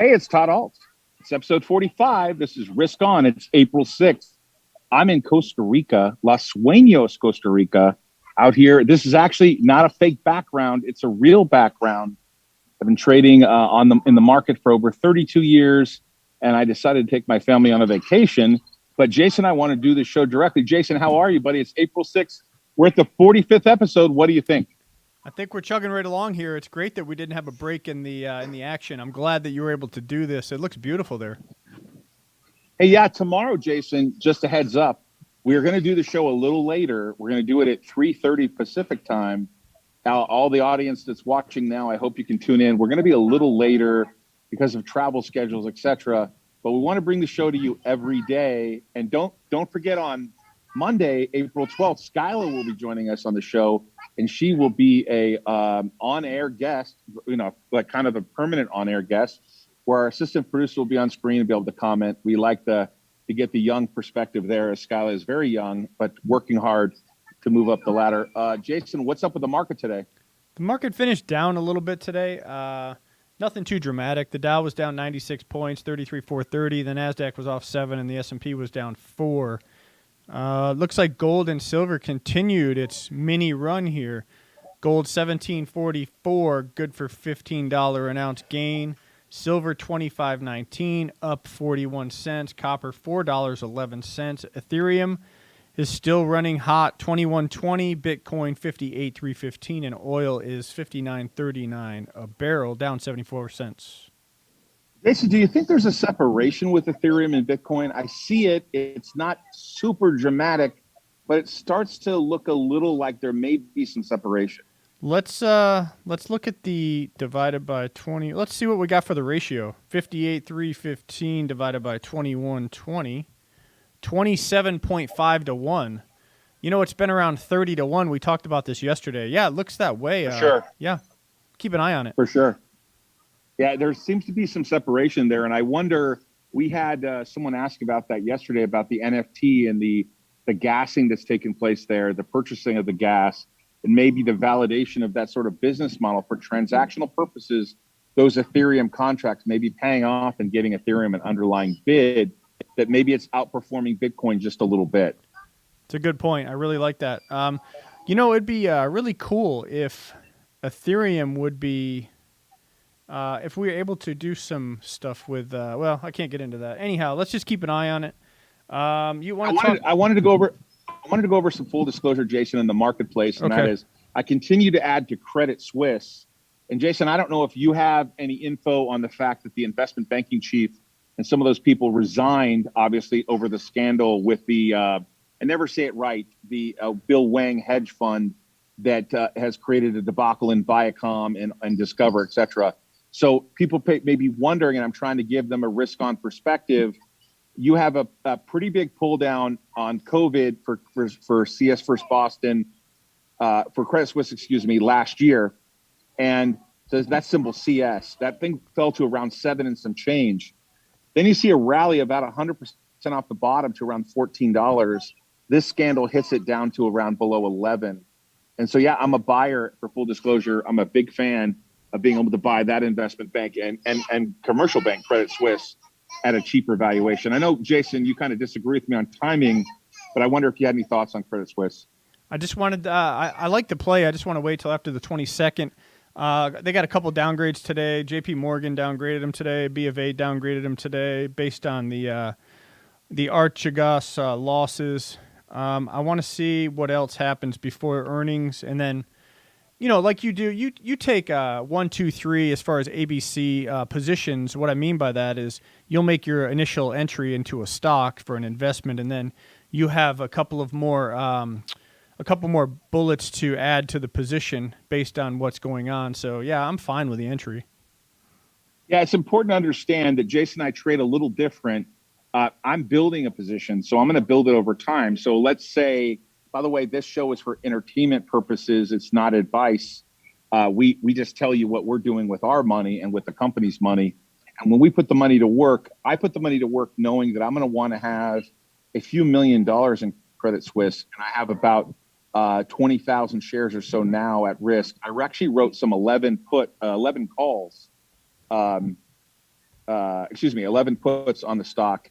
Hey, it's Todd Ault. It's episode 45. This is Risk On. It's April 6th. I'm in Costa Rica, Los Sueños, Costa Rica, out here. This is actually not a fake background. It's a real background. I've been trading in the market for over 32 years, and I decided to take my family on a vacation. But Jason, I want to do this show directly. Jason, how are you, buddy? It's April 6th. We're at the 45th episode. What do you think? I think we're chugging right along here. It's great that we didn't have a break in the action. I'm glad that you were able to do this. It looks beautiful there. Hey, yeah, tomorrow, Jason, just a heads up, we're going to do the show a little later. We're going to do it at 3:30 Pacific time. Now, all the audience that's watching now, I hope you can tune in. We're going to be a little later because of travel schedules, etc. But we want to bring the show to you every day. And don't forget, on Monday, April 12th, Skyla will be joining us on the show, and she will be a on-air guest, like kind of a permanent on-air guest, where our assistant producer will be on screen and be able to comment. We like to get the young perspective there, as Skyla is very young, but working hard to move up the ladder. Jason, what's up with the market today? The market finished down a little bit today. Nothing too dramatic. The Dow was down 96 points, 33,430. The Nasdaq was off 7, and the S&P was down 4. Looks like gold and silver continued its mini run here. Gold $17.44, good for $15 an ounce gain. Silver $25.19, up 41 cents. Copper $4.11. Ethereum is still running hot, 21.20. Bitcoin 58,315, and oil is 59.39 a barrel, down 74 cents. Jason, do you think there's a separation with Ethereum and Bitcoin? I see it. It's not super dramatic, but it starts to look a little like there may be some separation. Let's look at the divided by 20. Let's see what we got for the ratio. 58,315 divided by 2120. 27.5 to 1. You know, it's been around 30 to 1. We talked about this yesterday. Yeah, it looks that way. For sure. Yeah. Keep an eye on it. For sure. Yeah, there seems to be some separation there. And I wonder, we had someone ask about that yesterday, about the NFT and the gassing that's taken place there, the purchasing of the gas, and maybe the validation of that sort of business model for transactional purposes. Those Ethereum contracts may be paying off and getting Ethereum an underlying bid that maybe it's outperforming Bitcoin just a little bit. It's a good point. I really like that. It'd be really cool if Ethereum would be, if we were able to do some stuff with, I can't get into that. Anyhow, let's just keep an eye on it. I wanted to go over some full disclosure, Jason, in the marketplace, and that is, I continue to add to Credit Suisse. And Jason, I don't know if you have any info on the fact that the investment banking chief and some of those people resigned, obviously, over the scandal with the, I never say it right, the Bill Wang hedge fund that has created a debacle in Viacom and Discover, et cetera. So people may be wondering, and I'm trying to give them a risk-on perspective. You have a pretty big pull down on COVID for CS First Boston, for Credit Suisse, last year. And so that symbol CS, that thing fell to around 7 and some change. Then you see a rally about 100% off the bottom to around $14. This scandal hits it down to around below 11. And so, yeah, I'm a buyer. For full disclosure, I'm a big fan of being able to buy that investment bank and commercial bank, Credit Suisse, at a cheaper valuation. I know, Jason, you kind of disagree with me on timing, but I wonder if you had any thoughts on Credit Suisse. I just wanted I like the play. I just want to wait till after the 22nd. They got a couple downgrades today. JP Morgan downgraded them today. B of A downgraded them today based on the Archegos losses. I want to see what else happens before earnings, and then, like you do, you take 1, 2, 3 as far as ABC positions. What I mean by that is you'll make your initial entry into a stock for an investment, and then you have a couple more bullets to add to the position based on what's going on. So, yeah, I'm fine with the entry. Yeah, it's important to understand that Jason and I trade a little different. I'm building a position, so I'm going to build it over time. So let's say, by the way, this show is for entertainment purposes. It's not advice. We just tell you what we're doing with our money and with the company's money. And when we put the money to work, I put the money to work knowing that I'm going to want to have a few $1 million in Credit Suisse, and I have about 20,000 shares or so now at risk. I actually wrote some 11 calls 11 puts on the stock.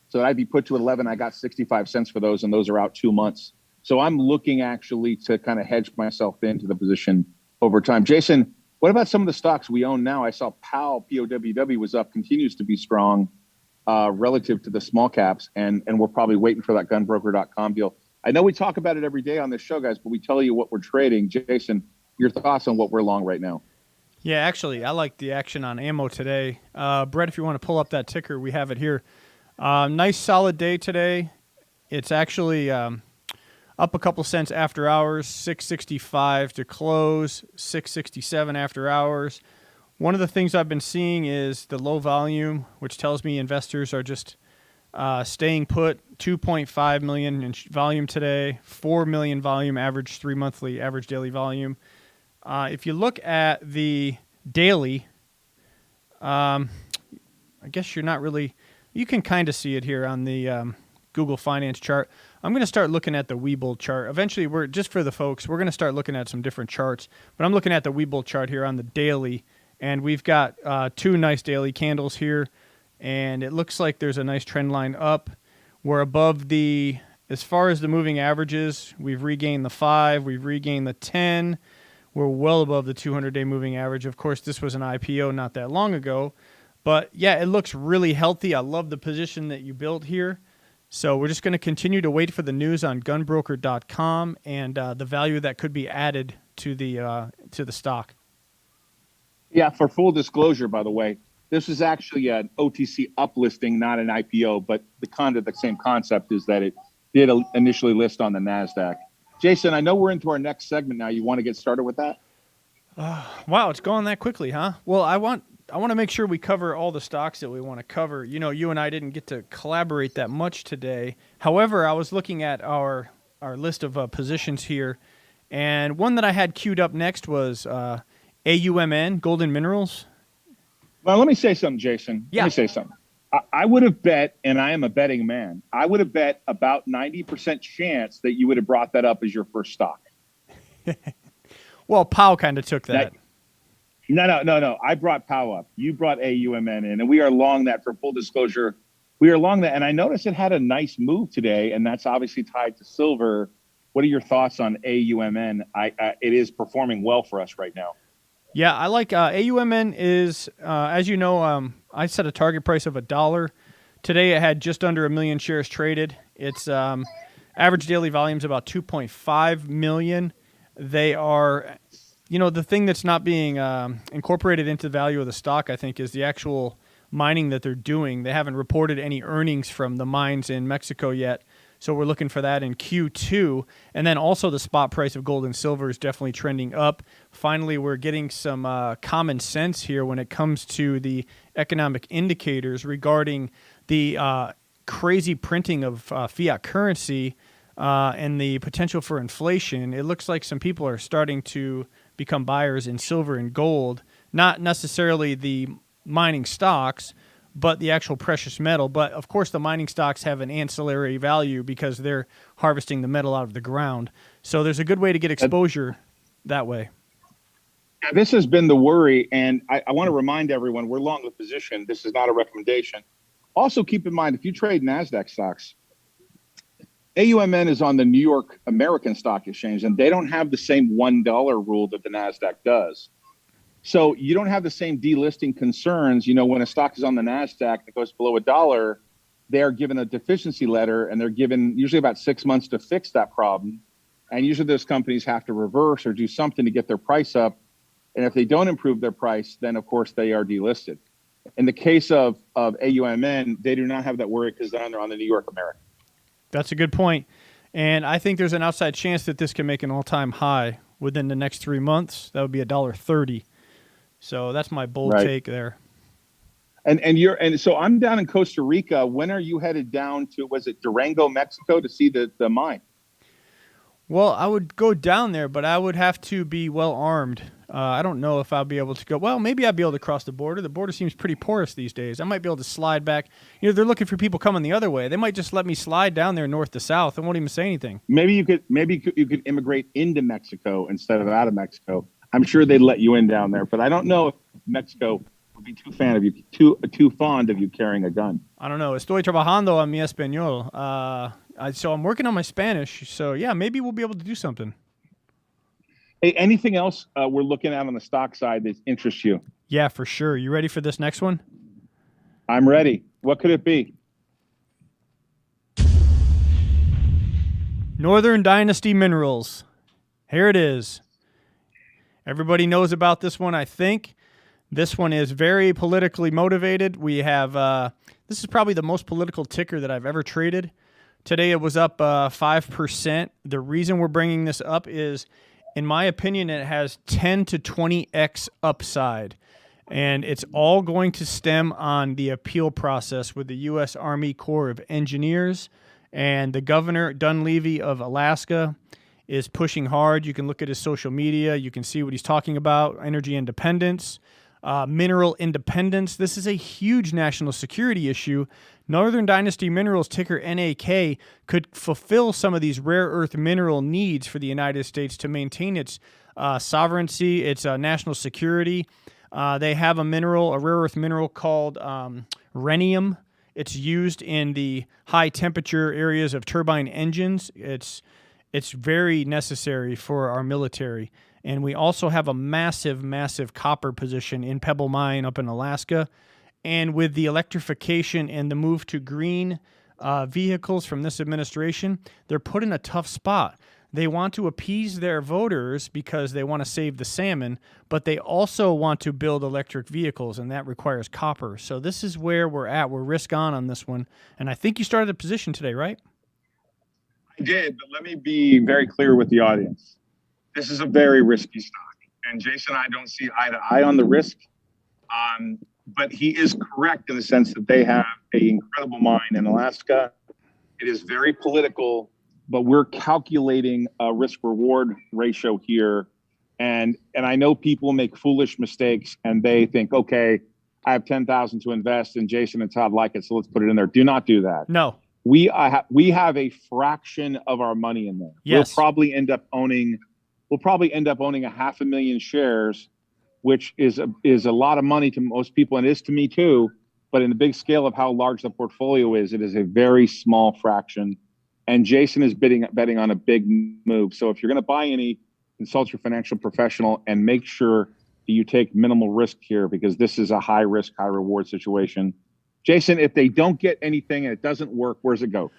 So I'd be put to 11. I got 65 cents for those, and those are out 2 months. So I'm looking actually to kind of hedge myself into the position over time. Jason, what about some of the stocks we own now? I saw POWW was up, continues to be strong relative to the small caps, and we're probably waiting for that gunbroker.com deal. I know we talk about it every day on this show, guys, but we tell you what we're trading. Jason, your thoughts on what we're long right now? Yeah, actually, I like the action on ammo today. Brett, if you want to pull up that ticker, we have it here. Nice solid day today. It's actually up a couple cents after hours, 665 to close, 667 after hours. One of the things I've been seeing is the low volume, which tells me investors are just staying put. 2.5 million in volume today, 4 million volume average, 3-monthly average daily volume. If you look at the daily, I guess you're not really, you can kind of see it here on the Google Finance chart. I'm going to start looking at the Webull chart. Eventually, just for the folks, we're going to start looking at some different charts, but I'm looking at the Webull chart here on the daily, and we've got 2 nice daily candles here, and it looks like there's a nice trend line up. We're above as far as the moving averages, we've regained the 5, we've regained the 10. We're well above the 200-day moving average. Of course, this was an IPO not that long ago. But, yeah, it looks really healthy. I love the position that you built here. So we're just going to continue to wait for the news on gunbroker.com and the value that could be added to the stock. Yeah, for full disclosure, by the way, this is actually an OTC uplisting, not an IPO. But the same concept is that it did initially list on the NASDAQ. Jason, I know we're into our next segment now. You want to get started with that? Wow, it's going that quickly, huh? Well, I want to make sure we cover all the stocks that we want to cover. You know, you and I didn't get to collaborate that much today. However, I was looking at our list of positions here, and one that I had queued up next was AUMN, Golden Minerals. Well, let me say something, Jason. Yeah. Let me say something. I would have bet, and I am a betting man, I would have bet about 90% chance that you would have brought that up as your first stock. Well, Powell kind of took that. No. I brought Powell up. You brought AUMN in, and we are long that. For full disclosure, we are long that. And I noticed it had a nice move today, and that's obviously tied to silver. What are your thoughts on AUMN? It is performing well for us right now. Yeah, I like AUMN is, as you know, I set a target price of $1. Today it had just under 1 million shares traded. Its average daily volume is about 2.5 million. They are, the thing that's not being incorporated into the value of the stock, I think, is the actual mining that they're doing. They haven't reported any earnings from the mines in Mexico yet. So we're looking for that in Q2. And then also the spot price of gold and silver is definitely trending up. Finally, we're getting some common sense here when it comes to the economic indicators regarding the crazy printing of fiat currency and the potential for inflation. It looks like some people are starting to become buyers in silver and gold, not necessarily the mining stocks, but the actual precious metal. But, of course, the mining stocks have an ancillary value because they're harvesting the metal out of the ground. So there's a good way to get exposure that way. Yeah, this has been the worry, and I want to remind everyone, we're long the position. This is not a recommendation. Also, keep in mind, if you trade NASDAQ stocks, AUMN is on the New York American Stock Exchange, and they don't have the same $1 rule that the NASDAQ does. So you don't have the same delisting concerns. When a stock is on the NASDAQ and it goes below $1, they're given a deficiency letter, and they're given usually about 6 months to fix that problem. And usually those companies have to reverse or do something to get their price up. And if they don't improve their price, then, of course, they are delisted. In the case of AUMN, they do not have that worry because they're on the New York American. That's a good point. And I think there's an outside chance that this can make an all-time high within the next 3 months. That would be $1.30. So that's my bold take there. And so I'm down in Costa Rica. When are you headed down to, was it Durango, Mexico, to see the mine? Well, I would go down there, but I would have to be well armed. I don't know if I'll be able to go. Well, maybe I'll be able to cross the border. The border seems pretty porous these days. I might be able to slide back. They're looking for people coming the other way. They might just let me slide down there north to south and won't even say anything. Maybe you could immigrate into Mexico instead of out of Mexico. I'm sure they'd let you in down there, but I don't know if Mexico I'll be too fond of you carrying a gun. I don't know. Estoy trabajando en mi español. So I'm working on my Spanish. So yeah, maybe we'll be able to do something. Hey, anything else we're looking at on the stock side that interests you? Yeah, for sure. You ready for this next one? I'm ready. What could it be? Northern Dynasty Minerals. Here it is. Everybody knows about this one, I think. This one is very politically motivated. We have, this is probably the most political ticker that I've ever traded. Today it was up 5%. The reason we're bringing this up is, in my opinion, it has 10 to 20x upside. And it's all going to stem on the appeal process with the U.S. Army Corps of Engineers. And the governor, Dunleavy of Alaska, is pushing hard. You can look at his social media. You can see what he's talking about, energy independence, mineral independence. This is a huge national security issue. Northern Dynasty Minerals, ticker NAK, could fulfill some of these rare earth mineral needs for the United States to maintain its sovereignty, its national security. They have a mineral, a rare earth mineral called rhenium. It's used in the high temperature areas of turbine engines. It's very necessary for our military. And we also have a massive, massive copper position in Pebble Mine up in Alaska. And with the electrification and the move to green vehicles from this administration, they're put in a tough spot. They want to appease their voters because they want to save the salmon, but they also want to build electric vehicles, and that requires copper. So this is where we're at. We're risk on this one. And I think you started a position today, right? I did, but let me be very clear with the audience. This is a very risky stock, and Jason and I don't see eye to eye on the risk. But he is correct in the sense that they have an incredible mine in Alaska. It is very political, but we're calculating a risk-reward ratio here. And I know people make foolish mistakes and they think, okay, I have 10,000 to invest and Jason and Todd like it, so let's put it in there. Do not do that. No. We have a fraction of our money in there. Yes. We'll probably end up owning 500,000 shares, which is a lot of money to most people, and it is to me too. But in the big scale of how large the portfolio is, it is a very small fraction. And Jason is betting on a big move. So if you're going to buy any, consult your financial professional and make sure that you take minimal risk here, because this is a high risk, high reward situation. Jason, if they don't get anything and it doesn't work, where's it go?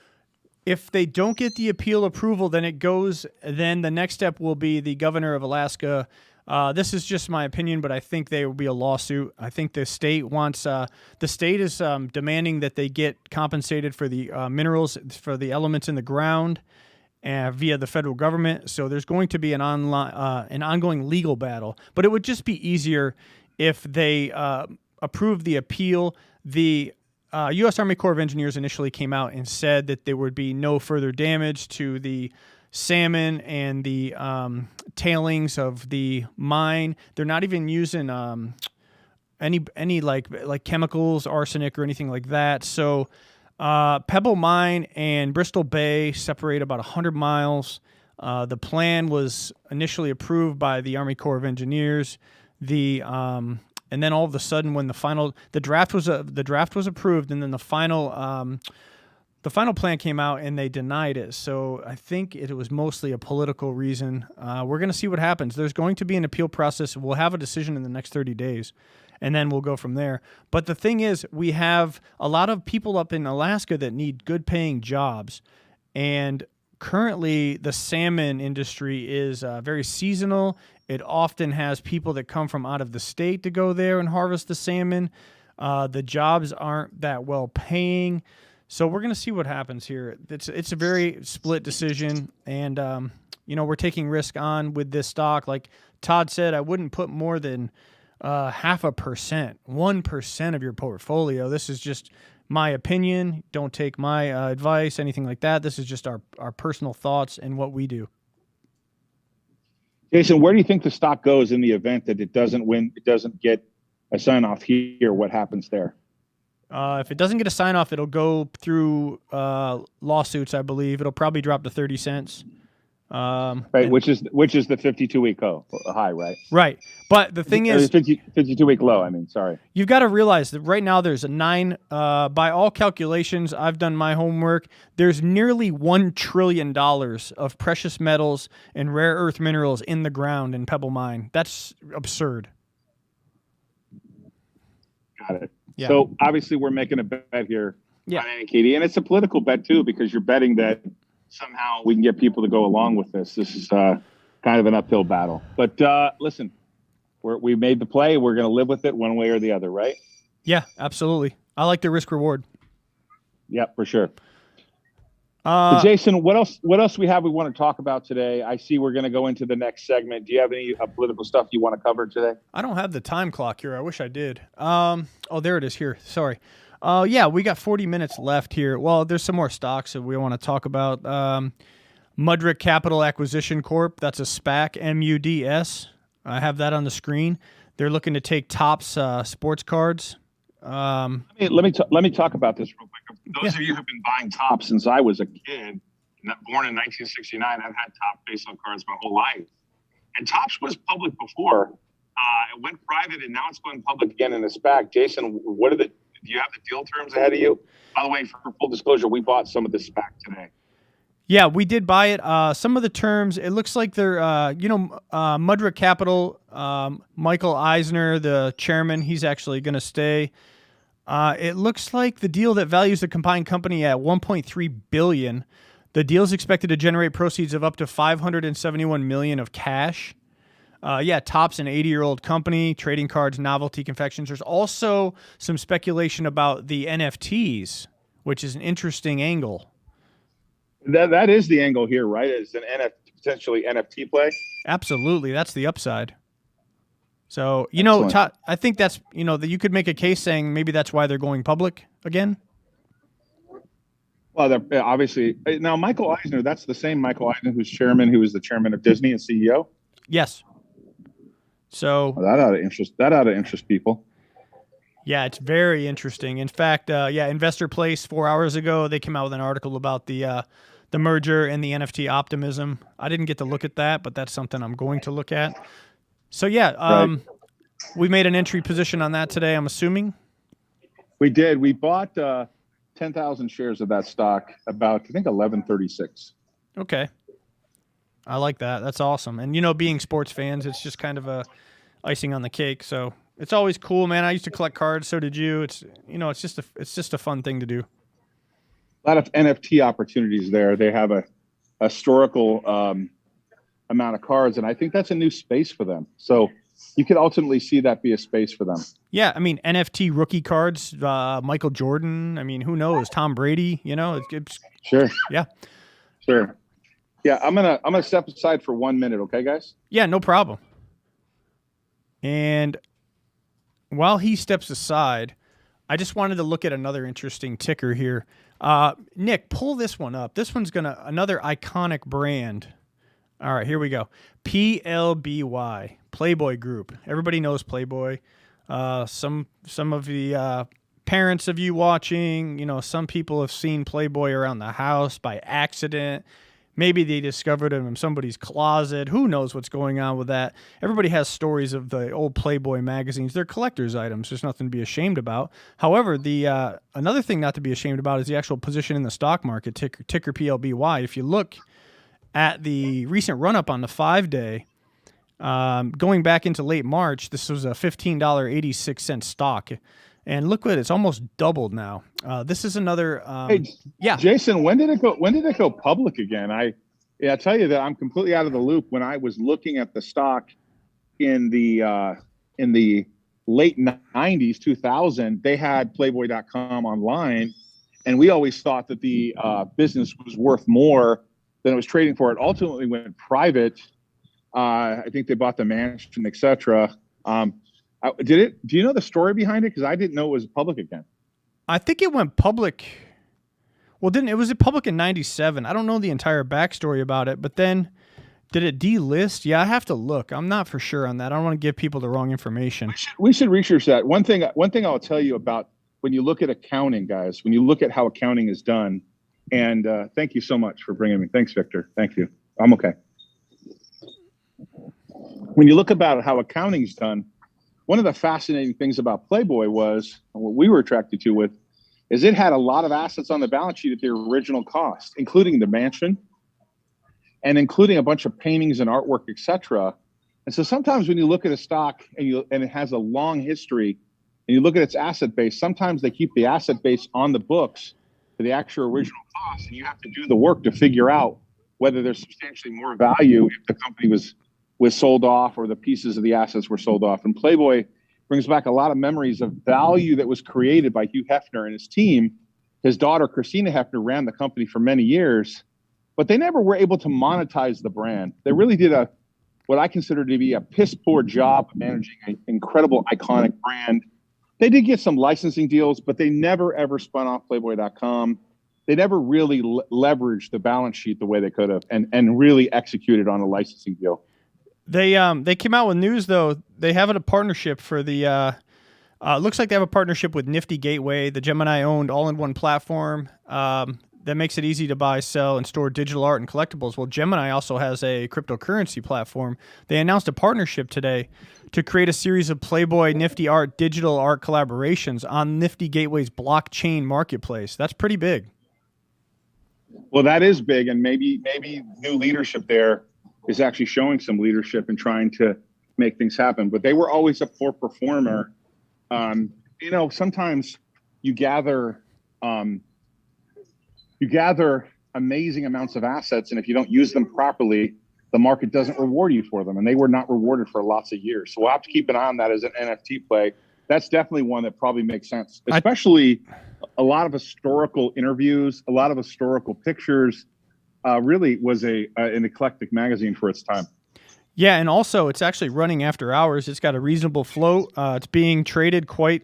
If they don't get the appeal approval, then the next step will be the governor of Alaska. This is just my opinion, but I think there will be a lawsuit. I think the state wants, the state is demanding that they get compensated for the minerals, for the elements in the ground via the federal government. So there's going to be an ongoing legal battle, but it would just be easier if they approve the appeal. The U.S. Army Corps of Engineers initially came out and said that there would be no further damage to the salmon and the tailings of the mine. They're not even using any like chemicals, arsenic, or anything like that. So Pebble Mine and Bristol Bay separate about 100 miles. The plan was initially approved by the Army Corps of Engineers. And then all of a sudden, when the draft was approved, and then the final plan came out and they denied it. So I think it was mostly a political reason. We're going to see what happens. There's going to be an appeal process. We'll have a decision in the next 30 days, and then we'll go from there. But the thing is, we have a lot of people up in Alaska that need good paying jobs. And currently, the salmon industry is very seasonal. It often has people that come from out of the state to go there and harvest the salmon. The jobs aren't that well paying. So we're going to see what happens here. It's a very split decision, and we're taking risk on with this stock. Like Todd said, I wouldn't put more than 0.5%, 1% of your portfolio. This is just my opinion. Don't take my advice, anything like that. This is just our personal thoughts and what we do. Jason, where do you think the stock goes in the event that it doesn't win, it doesn't get a sign off here? What happens there? If it doesn't get a sign off, it'll go through lawsuits, I believe. It'll probably drop to 30 cents. Right, which is the 52-week high, right? Right. But the thing is, 52-week low. I mean, sorry. You've got to realize that right now there's a by all calculations, I've done my homework, there's nearly $1 trillion of precious metals and rare earth minerals in the ground in Pebble Mine. That's absurd. Got it. Yeah. So obviously we're making a bet here. Yeah. Katie, and it's a political bet too, because you're betting that somehow we can get people to go along with this. This is kind of an uphill battle. But listen, we made the play. We're going to live with it one way or the other, right? Yeah, absolutely. I like the risk reward. Yeah, for sure. Jason, what else we want to talk about today? I see we're going to go into the next segment. Do you have any political stuff you want to cover today? I don't have the time clock here. I wish I did. Oh, there it is here. Sorry. Yeah, we got 40 minutes left here. Well, there's some more stocks that we want to talk about. Mudrick Capital Acquisition Corp. That's a SPAC, MUDS. I have that on the screen. They're looking to take Topps sports cards. Let me talk about this real quick. Those of you who've been buying Topps since I was a kid, born in 1969, I've had Topps baseball cards my whole life. And Topps was public before. It went private, and now it's going public again in a SPAC. Jason, do you have the deal terms ahead of you? By the way, for full disclosure, we bought some of this SPAC today. Yeah, we did buy it. Some of the terms, it looks like they're, Mudrick Capital, Michael Eisner, the chairman, he's actually going to stay. It looks like the deal that values the combined company at $1.3 billion. The deal is expected to generate proceeds of up to $571 million of cash. Topps an 80-year-old company, trading cards, novelty confections. There's also some speculation about the NFTs, which is an interesting angle. That is the angle here, right? Is an potentially NFT play? Absolutely. That's the upside. So, Todd, I think that's, that you could make a case saying maybe that's why they're going public again. Well, obviously. Now, Michael Eisner, that's the same Michael Eisner who was the chairman of Disney and CEO? Yes. So that ought to interest people. Yeah, it's very interesting. In fact, Investor Place 4 hours ago, they came out with an article about the merger and the NFT optimism. I didn't get to look at that, but that's something I'm going to look at. So right. We made an entry position on that today, I'm assuming. We did. We bought 10,000 shares of that stock about, I think, 11.36. Okay. I like that. That's awesome. And, being sports fans, it's just kind of a icing on the cake. So it's always cool, man. I used to collect cards. So did you. It's just a fun thing to do. A lot of NFT opportunities there. They have a historical amount of cards, and I think that's a new space for them. So you could ultimately see that be a space for them. Yeah, I mean, NFT rookie cards, Michael Jordan. I mean, who knows? Tom Brady. It's sure. Yeah, sure. Yeah, I'm gonna step aside for 1 minute, okay, guys? Yeah, no problem. And while he steps aside, I just wanted to look at another interesting ticker here. Nick, pull this one up. This one's another iconic brand. All right, here we go. PLBY, Playboy Group. Everybody knows Playboy. Some of the parents of you watching, some people have seen Playboy around the house by accident. Maybe they discovered him in somebody's closet. Who knows what's going on with that? Everybody has stories of the old Playboy magazines. They're collector's items. There's nothing to be ashamed about. However, the another thing not to be ashamed about is the actual position in the stock market, ticker PLBY. If you look at the recent run-up on the 5-day, going back into late March, this was a $15.86 stock. And look what it's almost doubled now. This is another. Jason, when did it go public again? I tell you that I'm completely out of the loop. When I was looking at the stock in the late 90s, 2000, they had Playboy.com online, and we always thought that the business was worth more than it was trading for. It ultimately went private. I think they bought the mansion, etc. Do you know the story behind it? Because I didn't know it was public again. I think it went public. Well, it was public in 97. I don't know the entire backstory about it, but then did it delist? Yeah, I have to look. I'm not for sure on that. I don't want to give people the wrong information. We should research that. One thing I'll tell you about when you look at accounting, guys, when you look at how accounting is done, and thank you so much for bringing me. Thanks, Victor. Thank you. I'm okay. When you look about how accounting's done, one of the fascinating things about Playboy was, and what we were attracted to with, is it had a lot of assets on the balance sheet at their original cost, including the mansion and including a bunch of paintings and artwork, etc. And so sometimes when you look at a stock and it has a long history and you look at its asset base, sometimes they keep the asset base on the books for the actual original cost, and you have to do the work to figure out whether there's substantially more value if the company was sold off or the pieces of the assets were sold off. And Playboy brings back a lot of memories of value that was created by Hugh Hefner and his team. His daughter, Christina Hefner, ran the company for many years, but they never were able to monetize the brand. They really did what I consider to be a piss poor job of managing an incredible, iconic brand. They did get some licensing deals, but they never, ever spun off Playboy.com. They never really leveraged the balance sheet the way they could have and really executed on a licensing deal. They came out with news, though. They have a partnership for the looks like they have a partnership with Nifty Gateway, the Gemini-owned all-in-one platform that makes it easy to buy, sell, and store digital art and collectibles. Well, Gemini also has a cryptocurrency platform. They announced a partnership today to create a series of Playboy Nifty art, digital art collaborations on Nifty Gateway's blockchain marketplace. That's pretty big. Well, that is big, and maybe new leadership there is actually showing some leadership and trying to make things happen. But they were always a poor performer. Sometimes you gather amazing amounts of assets, and if you don't use them properly, the market doesn't reward you for them. And they were not rewarded for lots of years. So we'll have to keep an eye on that as an NFT play. That's definitely one that probably makes sense, especially a lot of historical interviews, a lot of historical pictures. Really was an eclectic magazine for its time. Yeah, and also it's actually running after hours. It's got a reasonable float. It's being traded quite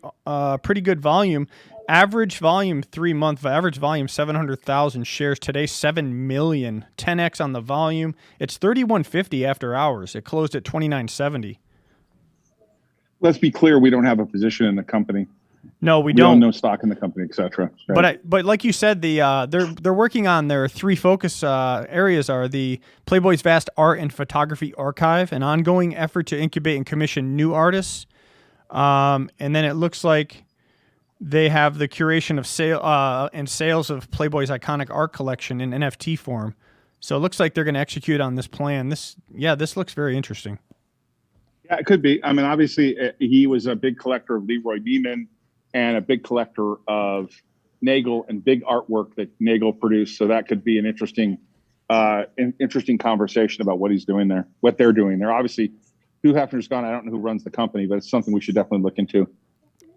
pretty good volume. Average volume 3-month average volume 700,000 shares today, 7 million, 10x on the volume. It's 31.50 after hours. It closed at 29.70. Let's be clear, we don't have a position in the company. No, we don't. Own no stock in the company, etc. Right? But like you said, they're working on their 3 focus areas are the Playboy's vast art and photography archive, an ongoing effort to incubate and commission new artists, and then it looks like they have the curation of sales of Playboy's iconic art collection in NFT form. So it looks like they're going to execute on this plan. This looks very interesting. Yeah, it could be. I mean, obviously, he was a big collector of Leroy Neiman and a big collector of Nagel and big artwork that Nagel produced. So that could be an interesting conversation about what he's doing there, what they're doing there. Obviously, Hugh Hefner's gone. I don't know who runs the company, but it's something we should definitely look into.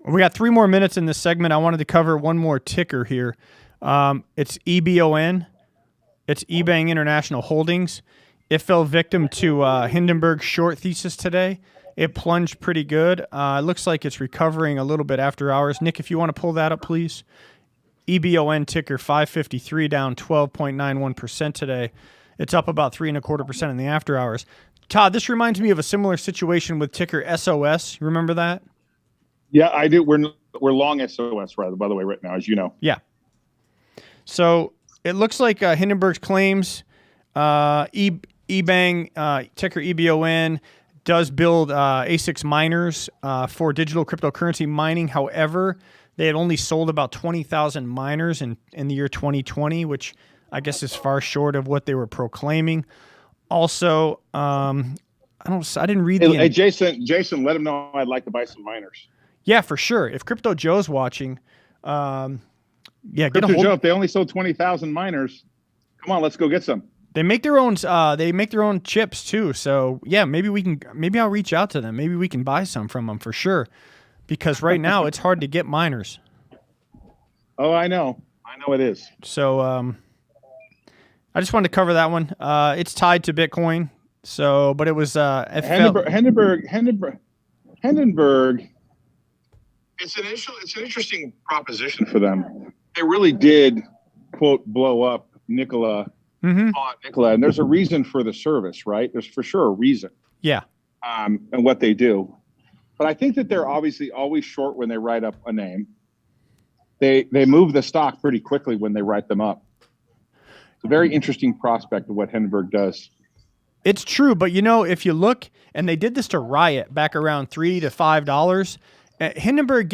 We got 3 more minutes in this segment. I wanted to cover one more ticker here. It's EBON. It's eBang International Holdings. It fell victim to Hindenburg's short thesis today. It plunged pretty good. It looks like it's recovering a little bit after hours. Nick, if you want to pull that up, please. EBON ticker 553 down 12.91% today. It's up about 3.25% in the after hours. Todd, this reminds me of a similar situation with ticker SOS. You remember that? Yeah, I do. We're long SOS, by the way, right now, as you know. Yeah. So it looks like Hindenburg's claims eBang, ticker EBON, does build ASICs miners for digital cryptocurrency mining. However, they had only sold about 20,000 miners in the year 2020, which I guess is far short of what they were proclaiming. Also, I didn't read the... Hey, Jason, let him know I'd like to buy some miners. Yeah, for sure. If Crypto Joe's watching, get a hold. Joe, if they only sold 20,000 miners, come on, let's go get some. They make their own. They make their own chips too. So yeah, maybe I'll reach out to them. Maybe we can buy some from them for sure. Because right now it's hard to get miners. Oh, I know it is. So I just wanted to cover that one. It's tied to Bitcoin. So, but it was Hindenburg. It's an interesting proposition for them. They really did, quote, blow up Nikola, and there's a reason for the service, right? There's for sure a reason. Yeah. And what they do. But I think that they're obviously always short when they write up a name. They move the stock pretty quickly when they write them up. It's a very interesting prospect of what Hindenburg does. It's true, but if you look, and they did this to RIOT back around $3 to $5. Hindenburg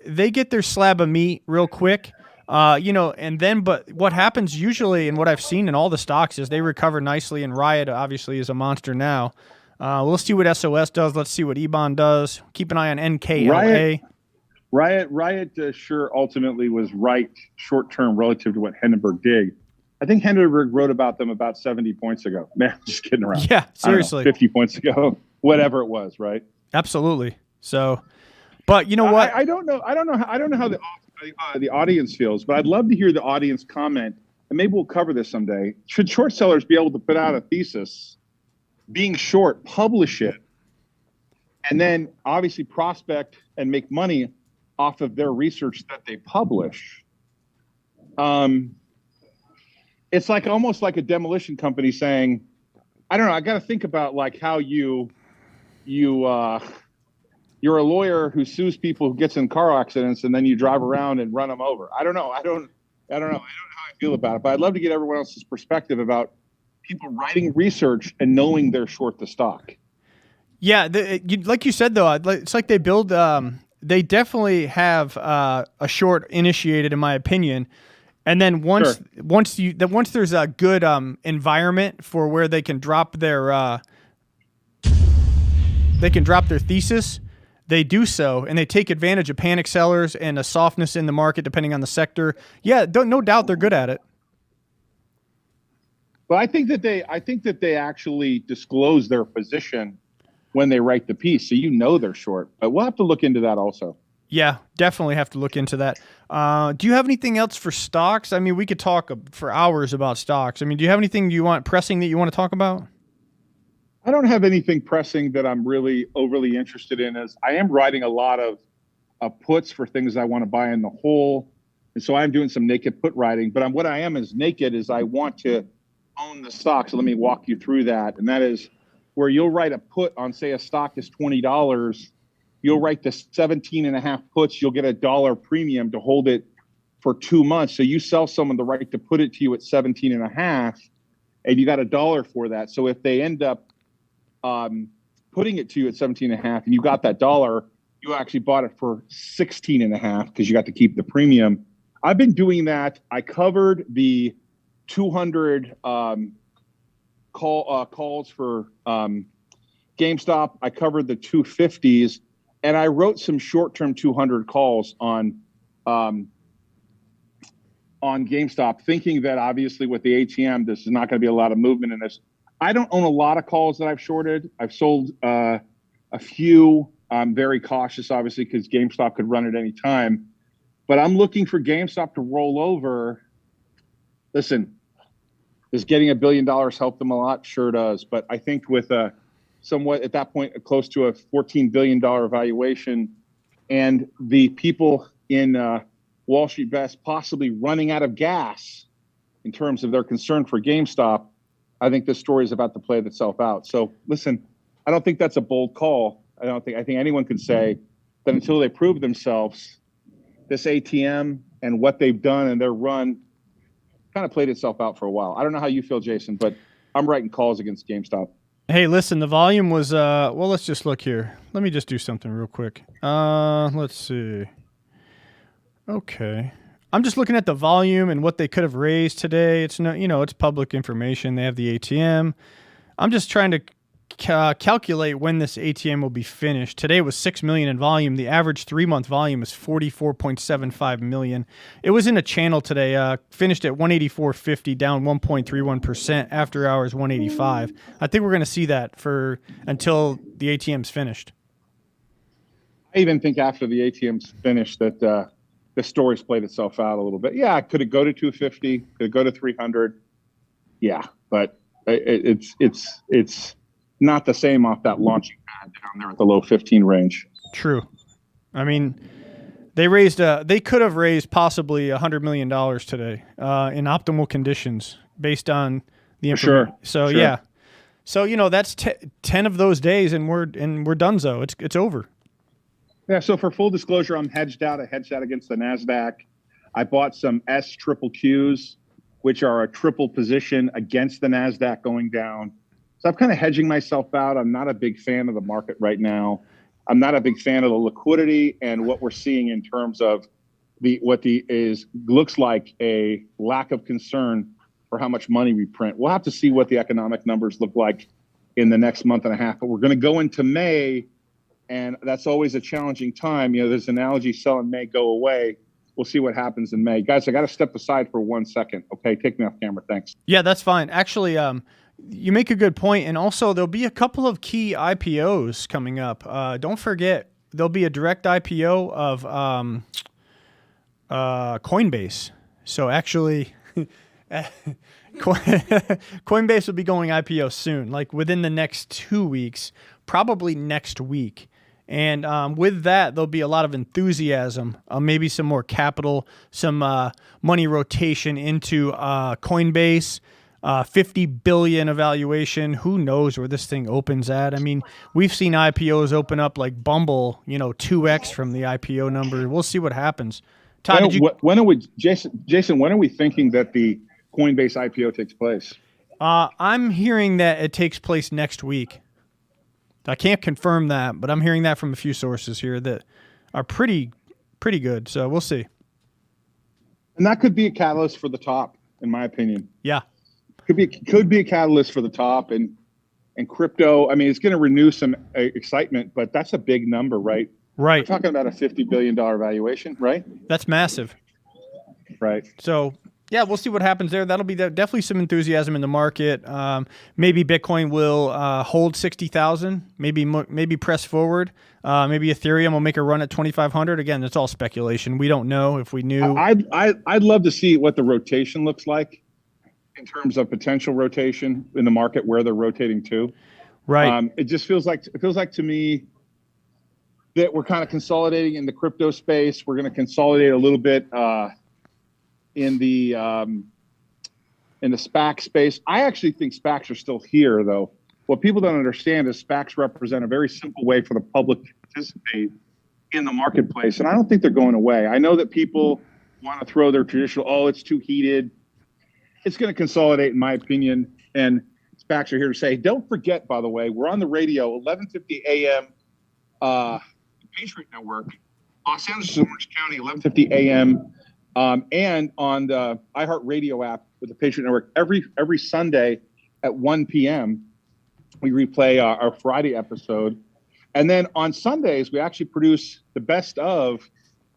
they get their slab of meat real quick, and then, but what happens usually, and what I've seen in all the stocks, is they recover nicely, and RIOT obviously is a monster now. We'll see what SOS does. Let's see what EBON does. Keep an eye on NKLA. RIOT sure ultimately was right short term relative to what Hindenburg did. I think Hindenburg wrote about them about 70 points ago. Man, just kidding around. Yeah, seriously. 50 points ago, whatever it was, right? Absolutely. So, but you know what? I don't know how the audience feels, but I'd love to hear the audience comment, and maybe we'll cover this someday. Should short sellers be able to put out a thesis, being short, publish it, and then obviously prospect and make money off of their research that they publish? It's like almost like a demolition company saying, I don't know, I got to think about like how you're a lawyer who sues people who gets in car accidents and then you drive around and run them over. I don't know how I feel about it, but I'd love to get everyone else's perspective about people writing research and knowing they're short the stock. Yeah, like you said though, it's like they build. They definitely have a short initiated, in my opinion. And then once there's a good environment for where they can drop their thesis, they do so, and they take advantage of panic sellers and a softness in the market depending on the sector. Yeah, no doubt they're good at it. But I think that they actually disclose their position when they write the piece, so they're short. But we'll have to look into that also. Yeah, definitely have to look into that. Do you have anything else for stocks? I mean, we could talk for hours about stocks. I mean, do you have anything pressing that you want to talk about? I don't have anything pressing that I'm really overly interested in. As I am writing a lot of puts for things I want to buy in the whole, and so I'm doing some naked put writing. But what I am as naked is I want to own the stock. So let me walk you through that, and that is where you'll write a put on, say, a stock is $20. You'll write the 17.5 puts. You'll get $1 premium to hold it for 2 months. So you sell someone the right to put it to you at 17.5, and you got $1 for that. So if they end up putting it to you at 17.5, and you got that $1, you actually bought it for 16.5 because you got to keep the premium. I've been doing that. I covered the 200 calls for GameStop. I covered the 250s. And I wrote some short-term 200 calls on GameStop, thinking that obviously with the ATM, this is not going to be a lot of movement in this. I don't own a lot of calls that I've shorted. I've sold a few. I'm very cautious, obviously, because GameStop could run at any time. But I'm looking for GameStop to roll over. Listen, does getting $1 billion help them a lot? Sure does. But I think with somewhat at that point close to a $14 billion valuation, and the people in Wall Street Best possibly running out of gas in terms of their concern for GameStop, I think this story is about to play itself out. So listen, I don't think that's a bold call. I think anyone could say that until they prove themselves, this ATM and what they've done and their run kind of played itself out for a while. I don't know how you feel, Jason, but I'm writing calls against GameStop. Hey, listen, the volume was, well, let's just look here. Let me just do something real quick. Let's see. Okay. I'm just looking at the volume and what they could have raised today. It's it's public information. They have the ATM. I'm just trying to calculate when this ATM will be finished. Today was 6 million in volume. The average 3-month volume is 44.75 million. It was in a channel today. Finished at 184.50, down 1.31%. After hours 185. I think we're going to see that until the ATM's finished. I even think after the ATM's finished that the story's played itself out a little bit. Yeah, could it go to 250? Could it go to 300? Yeah, but it's not the same off that launching pad down there at the low 15 range. True. I mean, they could have raised possibly $100 million today in optimal conditions based on the information. Sure. So sure. Yeah. So that's 10 of those days, and we're donezo. It's over. Yeah. So for full disclosure, I'm hedged out. I hedged out against the Nasdaq. I bought some S triple Qs which are a triple position against the NASDAQ going down. So I'm kind of hedging myself out. I'm not a big fan of the market right now. I'm not a big fan of the liquidity and what we're seeing in terms of looks like a lack of concern for how much money we print. We'll have to see what the economic numbers look like in the next month and a half. But we're going to go into May, and that's always a challenging time. You know, there's an analogy, sell in May, go away. We'll see what happens in May. Guys, I got to step aside for 1 second. Okay, take me off camera. Thanks. Yeah, that's fine. Actually, you make a good point, and also there'll be a couple of key IPOs coming up. Don't forget, there'll be a direct IPO of Coinbase. So actually, Coinbase will be going IPO soon, like within the next 2 weeks, probably next week. And with that, there'll be a lot of enthusiasm, maybe some more capital, some money rotation into Coinbase. 50 billion evaluation. Who knows where this thing opens at? I mean, we've seen IPOs open up like Bumble, 2x from the IPO number. We'll see what happens. Todd, when are we, Jason? When are we thinking that the Coinbase IPO takes place? I'm hearing that it takes place next week. I can't confirm that, but I'm hearing that from a few sources here that are pretty good. So we'll see. And that could be a catalyst for the top, in my opinion. Yeah. Could be a catalyst for the top and crypto. I mean, it's going to renew some excitement, but that's a big number, right? Right. We're talking about a $50 billion valuation, right? That's massive. Right. So, yeah, we'll see what happens there. That'll be definitely some enthusiasm in the market. Maybe Bitcoin will hold 60,000. Maybe press forward. Maybe Ethereum will make a run at 2,500. Again, it's all speculation. We don't know. If we knew, I'd love to see what the rotation looks like in terms of potential rotation in the market, where they're rotating to. Right. It just feels like to me that we're kind of consolidating in the crypto space. We're going to consolidate a little bit in the SPAC space. I actually think SPACs are still here, though. What people don't understand is SPACs represent a very simple way for the public to participate in the marketplace, and I don't think they're going away. I know that people want to throw their traditional, oh, it's too heated. It's going to consolidate, in my opinion, and SPACs are here to say, don't forget, by the way, we're on the radio, 11:50 a.m., Patriot Network, Los Angeles, Orange County, 11:50 a.m., and on the iHeartRadio app with the Patriot Network every Sunday at 1 p.m. We replay our Friday episode. And then on Sundays, we actually produce the best of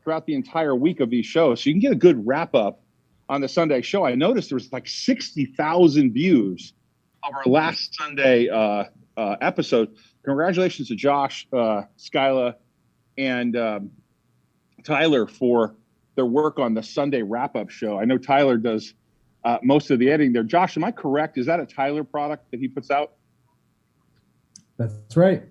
throughout the entire week of these shows. So you can get a good wrap up on the Sunday show. I noticed there was like 60,000 views of our last Sunday episode. Congratulations to Josh, Skyla, and Tyler for their work on the Sunday wrap-up show. I know Tyler does most of the editing there. Josh, am I correct? Is that a Tyler product that he puts out? That's right.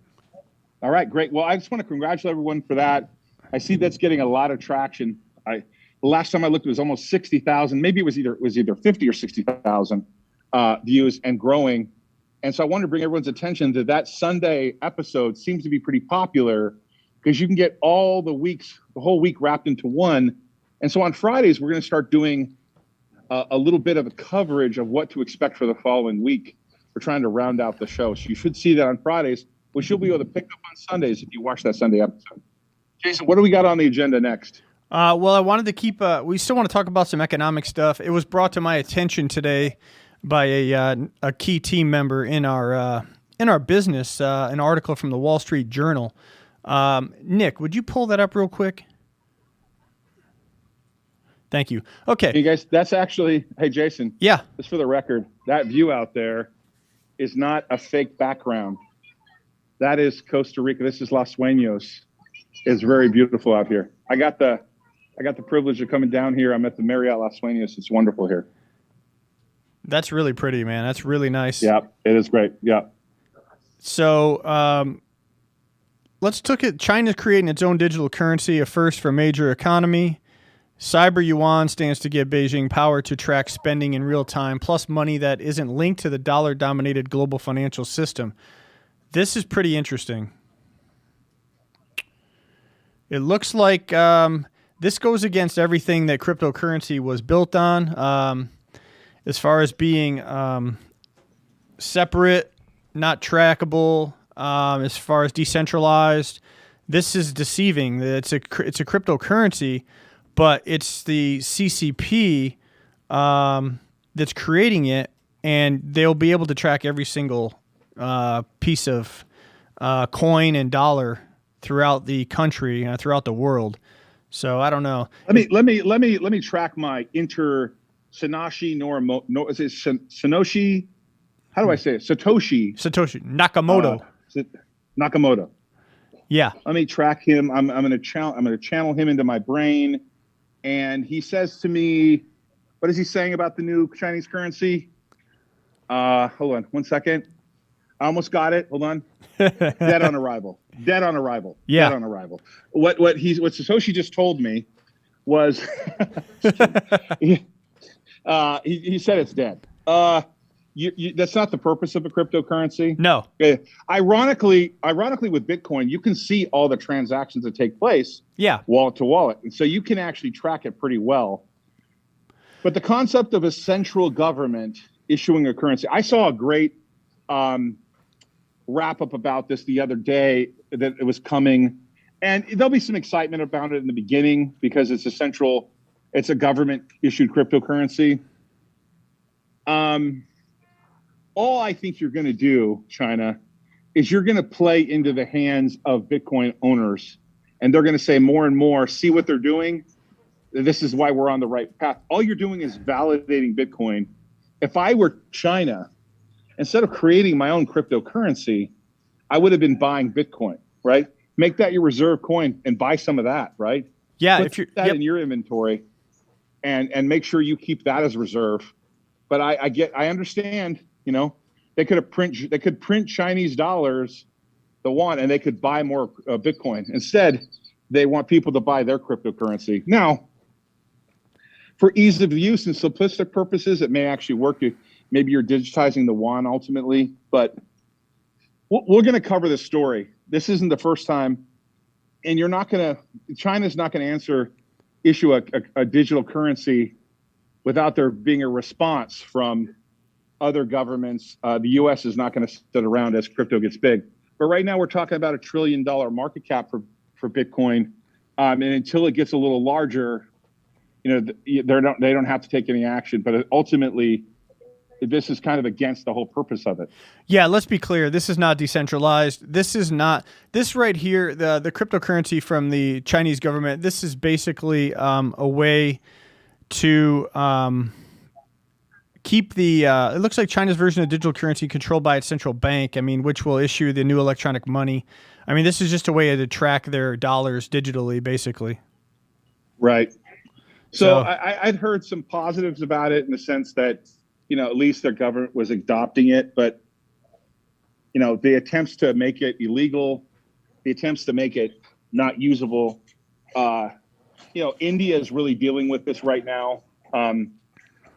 All right, great. Well, I just want to congratulate everyone for that. I see that's getting a lot of traction. The last time I looked, it was almost 60,000. Maybe it was either 50 or 60,000 views and growing. And so I wanted to bring everyone's attention to that Sunday episode. Seems to be pretty popular because you can get all the whole week wrapped into one. And so on Fridays, we're going to start doing a little bit of a coverage of what to expect for the following week. We're trying to round out the show. So you should see that on Fridays, which you'll be able to pick up on Sundays if you watch that Sunday episode. Jason, what do we got on the agenda next? Well, I wanted to keep, we still want to talk about some economic stuff. It was brought to my attention today by a key team member in our business, an article from the Wall Street Journal. Nick, would you pull that up real quick? Thank you. Okay. Hey guys, that's actually, hey Jason. Yeah. Just for the record, that view out there is not a fake background. That is Costa Rica. This is Los Sueños. It's very beautiful out here. I got the privilege of coming down here. I'm at the Marriott Los Sueños. It's wonderful here. That's really pretty, man. That's really nice. Yeah, it is great. Yeah. So let's look at China's creating its own digital currency, a first for a major economy. Cyber yuan stands to give Beijing power to track spending in real time, plus money that isn't linked to the dollar-dominated global financial system. This is pretty interesting. It looks like this goes against everything that cryptocurrency was built on. as far as being separate, not trackable, as far as decentralized. This is deceiving. It's a cryptocurrency, but it's the CCP that's creating it, and they'll be able to track every single piece of coin and dollar throughout the country, throughout the world. So I don't know. Let me track my Satoshi Satoshi. How do I say it? Satoshi Nakamoto. Nakamoto. Yeah. Let me track him. I'm going to channel him into my brain, and he says to me, what is he saying about the new Chinese currency? Hold on 1 second. I almost got it. Hold on. Dead on arrival. Dead on arrival. Yeah. Dead on arrival. What Satoshi just told me was he said it's dead. That's not the purpose of a cryptocurrency. No. Ironically, with Bitcoin, you can see all the transactions that take place. Yeah. Wallet to wallet, and so you can actually track it pretty well. But the concept of a central government issuing a currency, I saw a great wrap up about this the other day that it was coming, and there'll be some excitement about it in the beginning because it's a government issued cryptocurrency. All I think you're going to do, China, is you're going to play into the hands of Bitcoin owners, and they're going to say more and more, see what they're doing. This is why we're on the right path. All you're doing is validating Bitcoin. If I were China, instead of creating my own cryptocurrency, I would have been buying Bitcoin, right? Make that your reserve coin and buy some of that, right? Yeah. Put that in your inventory and make sure you keep that as reserve. But I understand, they could print Chinese dollars, the yuan, and they could buy more Bitcoin. Instead, they want people to buy their cryptocurrency. Now, for ease of use and simplistic purposes, it may actually work. Maybe you're digitizing the yuan ultimately, but we're going to cover this story. This isn't the first time, and China's not going to issue a digital currency without there being a response from other governments. The U.S. is not going to sit around as crypto gets big. But right now we're talking about $1 trillion market cap for Bitcoin, and until it gets a little larger, they don't have to take any action. But ultimately, this is kind of against the whole purpose of it. Yeah, let's be clear. This is not decentralized. This right here, the cryptocurrency from the Chinese government, this is basically a way to keep it looks like China's version of digital currency controlled by its central bank, which will issue the new electronic money. This is just a way to track their dollars digitally, basically. Right. So I'd heard some positives about it in the sense that, at least their government was adopting it, but, the attempts to make it illegal, the attempts to make it not usable, India is really dealing with this right now.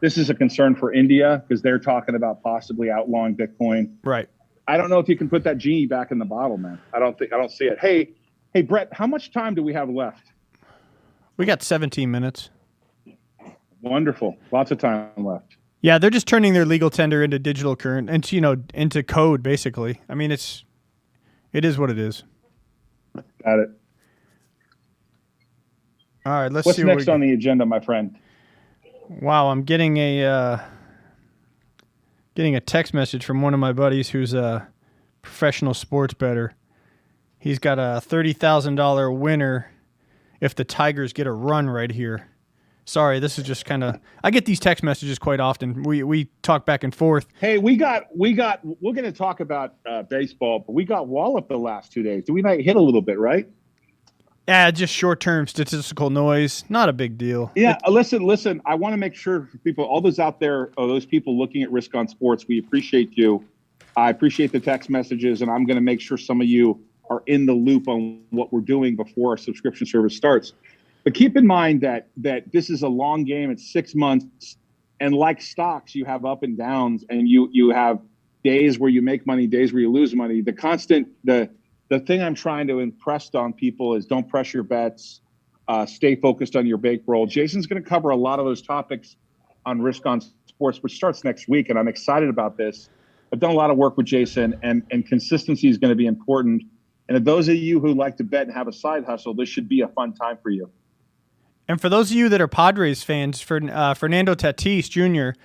This is a concern for India because they're talking about possibly outlawing Bitcoin. Right. I don't know if you can put that genie back in the bottle, man. I don't see it. Hey, Brett, how much time do we have left? We got 17 minutes. Wonderful. Lots of time left. Yeah, they're just turning their legal tender into digital currency, into code, basically. It is what it is. Got it. All right, let's see. What's see next on the agenda, my friend? Wow, I'm getting a text message from one of my buddies who's a professional sports bettor. He's got a $30,000 winner if the Tigers get a run right here. Sorry, this is just I get these text messages quite often. We talk back and forth. Hey, we're going to talk about baseball, but we got walloped the last 2 days. We might hit a little bit, right? Yeah, just short-term statistical noise. Not a big deal. Yeah, listen. I want to make sure for people, all those out there, those people looking at Risk on Sports, we appreciate you. I appreciate the text messages, and I'm going to make sure some of you are in the loop on what we're doing before our subscription service starts. But keep in mind that this is a long game. It's 6 months. And like stocks, you have up and downs, and you have days where you make money, days where you lose money. The thing I'm trying to impress on people is don't press your bets. Stay focused on your bankroll. Jason's going to cover a lot of those topics on Risk on Force, which starts next week, and I'm excited about this. I've done a lot of work with Jason, and consistency is going to be important. And if those of you who like to bet and have a side hustle, this should be a fun time for you. And for those of you that are Padres fans, Fernando Tatis Jr.,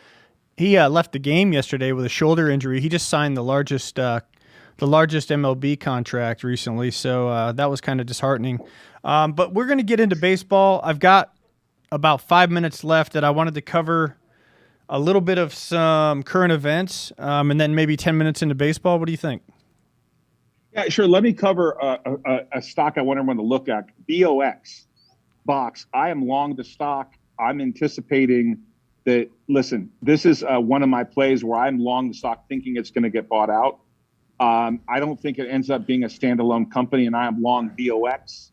he left the game yesterday with a shoulder injury. He just signed the largest MLB contract recently, so that was kind of disheartening. But we're going to get into baseball. I've got about 5 minutes left that I wanted to cover a little bit of some current events, and then maybe 10 minutes into baseball. What do you think? Yeah, sure. Let me cover a stock I want everyone to look at. Box. I am long the stock. I'm anticipating that, listen, this is one of my plays where I'm long the stock thinking it's going to get bought out. I don't think it ends up being a standalone company, and I am long BOX.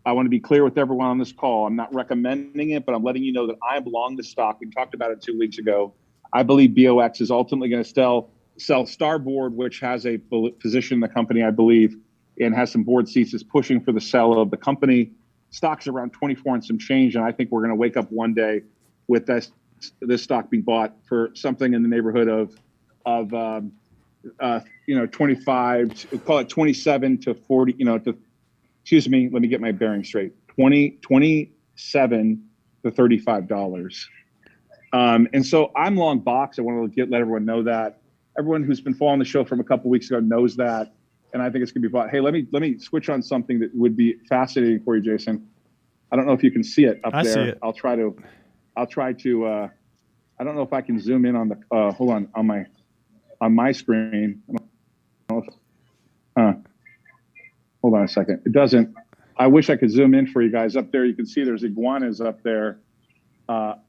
I want to be clear with everyone on this call. I'm not recommending it, but I'm letting you know that I am long the stock. We talked about it 2 weeks ago. I believe BOX is ultimately going to sell Starboard, which has a position in the company, I believe, and has some board seats, is pushing for the sale of the company. Stock's around 24 and some change, and I think we're going to wake up one day with this stock being bought for something in the neighborhood of 25, call it 27 to 40, excuse me, let me get my bearing straight. 27 to $35. And so I'm long box. I want to let everyone know that. Everyone who's been following the show from a couple weeks ago knows that. And I think it's going to be bought. Hey, let me switch on something that would be fascinating for you, Jason. I don't know if you can see it up there. I see it. I'll try to, I don't know if I can zoom in on the, hold on my screen. Hold on a second. It doesn't. I wish I could zoom in for you guys. Up there, you can see there's iguanas up there.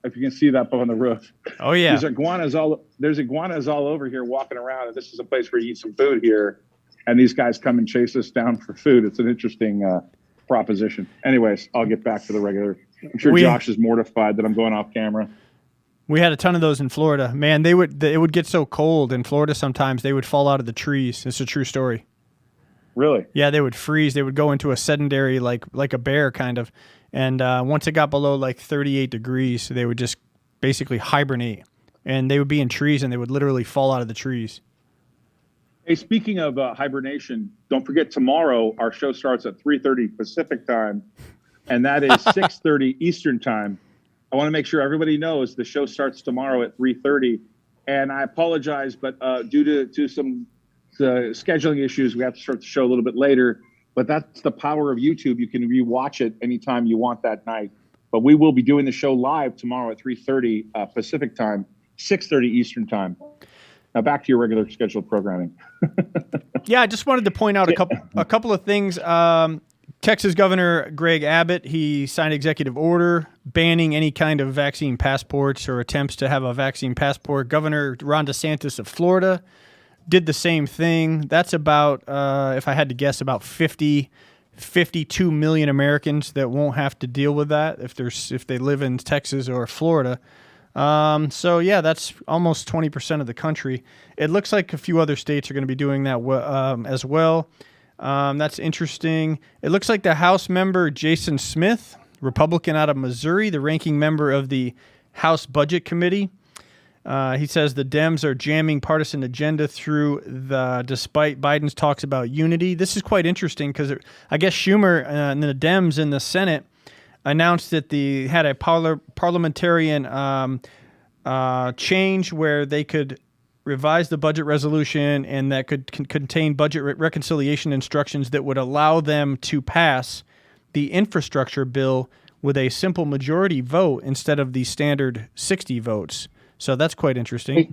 If you can see that up on the roof. Oh yeah. There's iguanas all over here walking around, and this is a place where you eat some food here. And these guys come and chase us down for food. It's an interesting proposition. Anyways, I'll get back to the regular. I'm sure Josh is mortified that I'm going off camera. We had a ton of those in Florida. Man, it would get so cold in Florida sometimes they would fall out of the trees. It's a true story. Really? Yeah, they would freeze. They would go into a sedentary, like a bear kind of. And once it got below like 38 degrees, they would just basically hibernate. And they would be in trees and they would literally fall out of the trees. Hey, speaking of hibernation, don't forget tomorrow our show starts at 3:30 Pacific time, and that is 6:30 Eastern time. I want to make sure everybody knows the show starts tomorrow at 3:30. And I apologize, but due to some scheduling issues, we have to start the show a little bit later. But that's the power of YouTube. You can rewatch it anytime you want that night. But we will be doing the show live tomorrow at 3:30 Pacific time, 6:30 Eastern time. Now back to your regular scheduled programming. Yeah, I just wanted to point out a couple of things. Texas Governor Greg Abbott, he signed executive order banning any kind of vaccine passports or attempts to have a vaccine passport. Governor Ron DeSantis of Florida did the same thing. That's about, if I had to guess, about 52 million Americans that won't have to deal with that if they live in Texas or Florida. So yeah, that's almost 20% of the country. It looks like a few other states are going to be doing that as well. That's interesting. It looks like the House member Jason Smith, Republican out of Missouri, the ranking member of the House Budget Committee, he says the Dems are jamming partisan agenda through despite Biden's talks about unity. This is quite interesting because I guess Schumer and the Dems in the Senate announced that they had a parliamentarian change where they could revise the budget resolution and that could contain budget reconciliation instructions that would allow them to pass the infrastructure bill with a simple majority vote instead of the standard 60 votes. So that's quite interesting. Hey,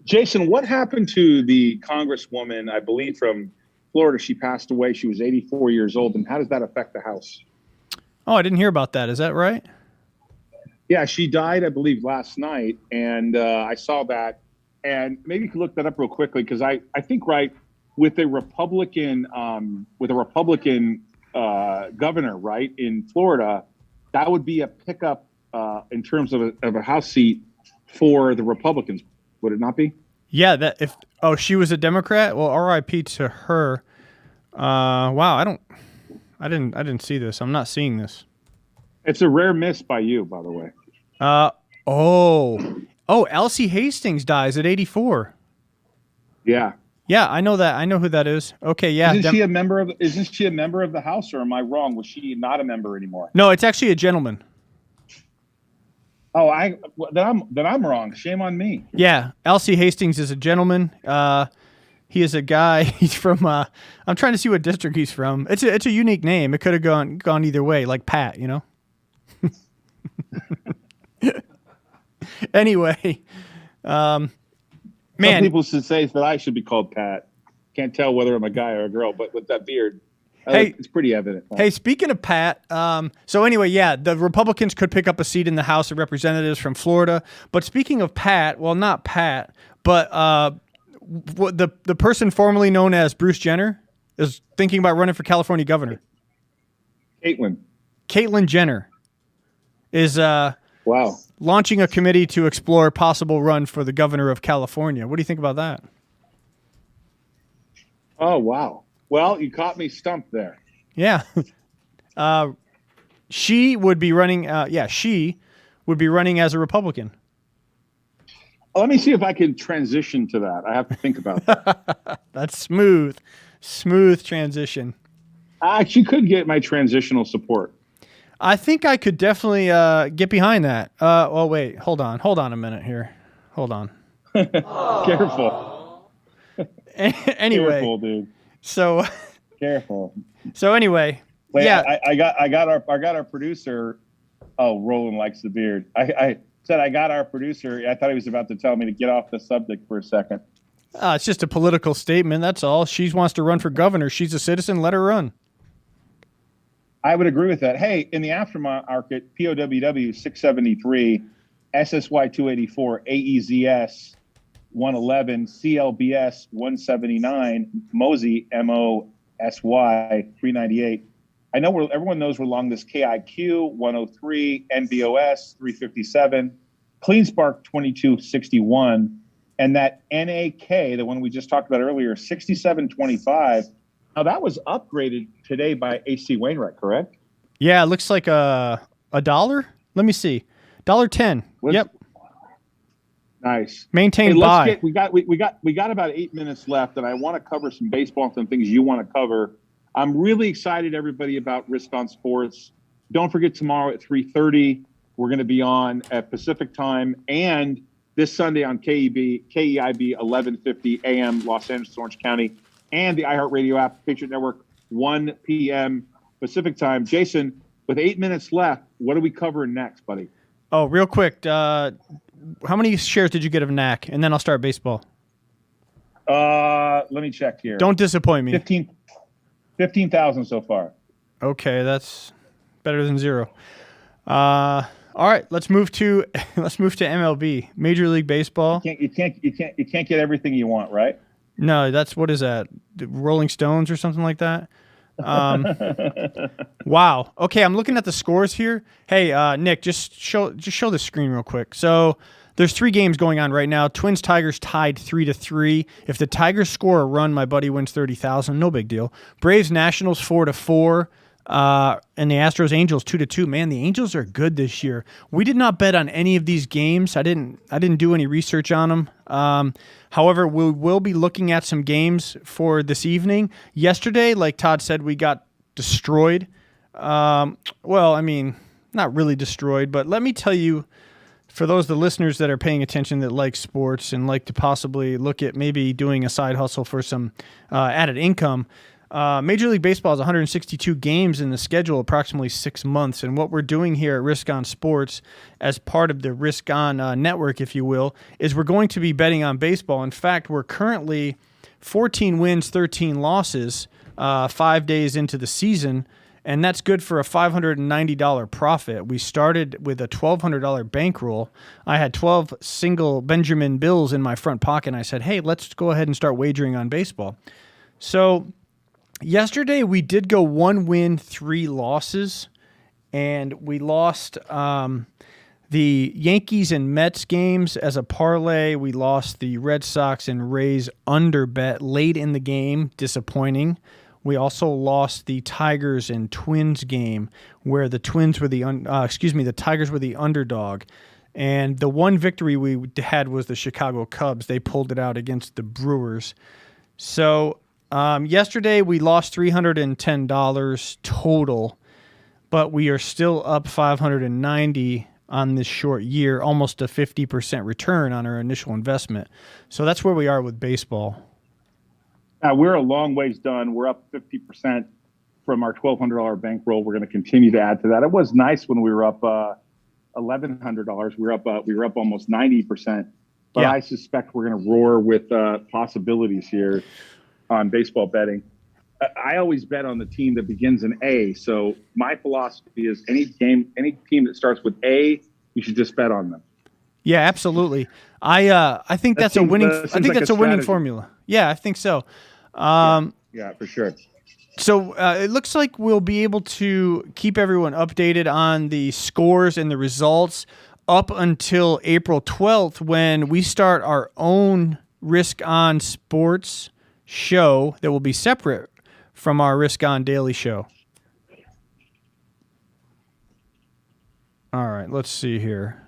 Jason, what happened to the Congresswoman, I believe from Florida? She passed away. She was 84 years old. And how does that affect the House? Oh, I didn't hear about that. Is that right? Yeah, she died, I believe, last night. And I saw that. And maybe you could look that up real quickly because I think, right, with a Republican governor, right, in Florida, that would be a pickup in terms of a House seat for the Republicans, would it not be? Yeah, she was a Democrat. Well, R.I.P. to her. Wow, I didn't see this. I'm not seeing this. It's a rare miss by you, by the way. Oh, Alcee Hastings dies at 84. Yeah. Yeah, I know that. I know who that is. Okay, yeah. Isn't she a member of the House, or am I wrong? Was she not a member anymore? No, it's actually a gentleman. Oh, then I'm wrong. Shame on me. Yeah, Alcee Hastings is a gentleman. He is a guy. He's from. I'm trying to see what district he's from. It's a unique name. It could have gone either way, like Pat. You know. Anyway, Some people should say that I should be called Pat. Can't tell whether I'm a guy or a girl, but with that beard, it's pretty evident. Hey, speaking of Pat, so anyway, yeah, the Republicans could pick up a seat in the House of Representatives from Florida. But speaking of Pat, well, not Pat, but the person formerly known as Bruce Jenner is thinking about running for California governor. Caitlyn Jenner is launching a committee to explore possible run for the governor of California. What do you think about that? Oh, wow. Well, you caught me stumped there. Yeah. She would be running. She would be running as a Republican. Let me see if I can transition to that. I have to think about that. That's smooth transition. She could get my transitional support. I think I could definitely get behind that. Oh, wait. Hold on a minute here. Hold on. Careful. Anyway. Careful, dude. So careful. So anyway. Wait, yeah. I got our producer. Oh, Roland likes the beard. I said I got our producer. I thought he was about to tell me to get off the subject for a second. It's just a political statement. That's all. She wants to run for governor. She's a citizen. Let her run. I would agree with that. Hey, in the aftermarket, POWW 673, SSY 284, AEZS 111, CLBS 179, MOSY MOSY 398. I know everyone knows we're long this KIQ 103, NBOS 357, CleanSpark 2261, and that NAK, the one we just talked about earlier, 6725. Now that was upgraded today by AC Wainwright, correct? Yeah, it looks like a $1. Let me see, $1.10. Yep. Nice. Maintained buy. We got about 8 minutes left, and I want to cover some baseball and some things you want to cover. I'm really excited, everybody, about Risk on Sports. Don't forget tomorrow at 3:30, we're going to be on at Pacific time, and this Sunday on KEIB 1150 AM, Los Angeles, Orange County, and the iHeartRadio app, Patriot Network, 1 p.m. Pacific time. Jason, with 8 minutes left, what are we covering next, buddy? Oh, real quick. How many shares did you get of NAC? And then I'll start baseball. Let me check here. Don't disappoint me. 15,000 so far. Okay, that's better than zero. All right, let's move to MLB, Major League Baseball. You can't get everything you want, right? No, what is that? The Rolling Stones or something like that? Wow. Okay, I'm looking at the scores here. Hey, Nick, just show the screen real quick. So there's 3 games going on right now. Twins Tigers tied 3-3. If the Tigers score a run, my buddy wins $30,000. No big deal. Braves Nationals 4-4. And the Astros Angels 2-2. Man, the Angels are good this year. We did not bet on any of these games. I didn't do any research on them. However, we will be looking at some games for this evening. Yesterday, like Todd said, we got destroyed. Well, I mean, not really destroyed, but let me tell you, for the listeners that are paying attention that like sports and like to possibly look at maybe doing a side hustle for some added income, Major League Baseball has 162 games in the schedule, approximately 6 months. And what we're doing here at Risk on Sports, as part of the Risk on network, if you will, is we're going to be betting on baseball. In fact, we're currently 14 wins, 13 losses, 5 days into the season. And that's good for a $590 profit. We started with a $1,200 bankroll. I had 12 single Benjamin bills in my front pocket, and I said, hey, let's go ahead and start wagering on baseball. So yesterday, we did go 1 win, 3 losses, and we lost the Yankees and Mets games as a parlay. We lost the Red Sox and Rays under bet late in the game, disappointing. We also lost the Tigers and Twins game, where the Tigers were the underdog. And the one victory we had was the Chicago Cubs. They pulled it out against the Brewers. So yesterday we lost $310 total, but we are still up $590 on this short year, almost a 50% return on our initial investment. So that's where we are with baseball. We're a long ways done. We're up 50% from our $1,200 bankroll. We're going to continue to add to that. It was nice when we were up $1,100. We were up almost 90%. But Yeah. I suspect we're going to roar with possibilities here on baseball betting. I always bet on the team that begins in A. So my philosophy is any team that starts with A, you should just bet on them. Yeah, absolutely. I think that's a winning. I think like that's a a winning strategy. formula. Yeah, I think so. Yeah, for sure. So it looks like we'll be able to keep everyone updated on the scores and the results up until April 12th when we start our own Risk On Sports show that will be separate from our Risk On Daily show. All right, let's see here.